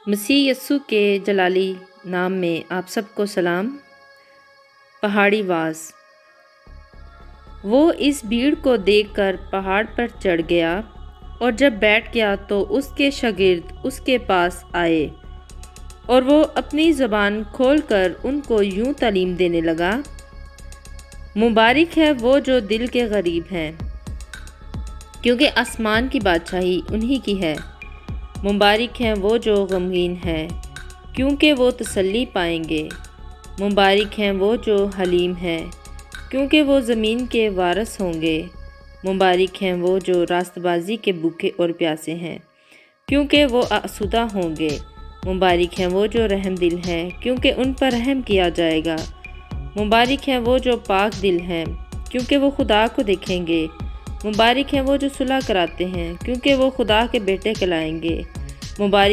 مسیح یسوع کے جلالی نام میں آپ سب کو سلام۔ پہاڑی واز۔ وہ اس بھیڑ کو دیکھ کر پہاڑ پر چڑھ گیا اور جب بیٹھ گیا تو اس کے شاگرد اس کے پاس آئے اور وہ اپنی زبان کھول کر ان کو یوں تعلیم دینے لگا: مبارک ہے وہ جو دل کے غریب ہیں، کیونکہ آسمان کی بادشاہی انہی کی ہے۔ مبارک ہیں وہ جو غمگین ہیں، کیونکہ وہ تسلی پائیں گے۔ مبارک ہیں وہ جو حلیم ہیں، کیونکہ وہ زمین کے وارث ہوں گے۔ مبارک ہیں وہ جو راست بازی کے بھوکے اور پیاسے ہیں، کیونکہ وہ آسودہ ہوں گے۔ مبارک ہیں وہ جو رحم دل ہیں، کیونکہ ان پر رحم کیا جائے گا۔ مبارک ہیں وہ جو پاک دل ہیں، کیونکہ وہ خدا کو دیکھیں گے۔ مبارک ہیں وہ جو صلح کراتے ہیں، کیونکہ وہ خدا کے بیٹے کہلائیں گے۔ مبارک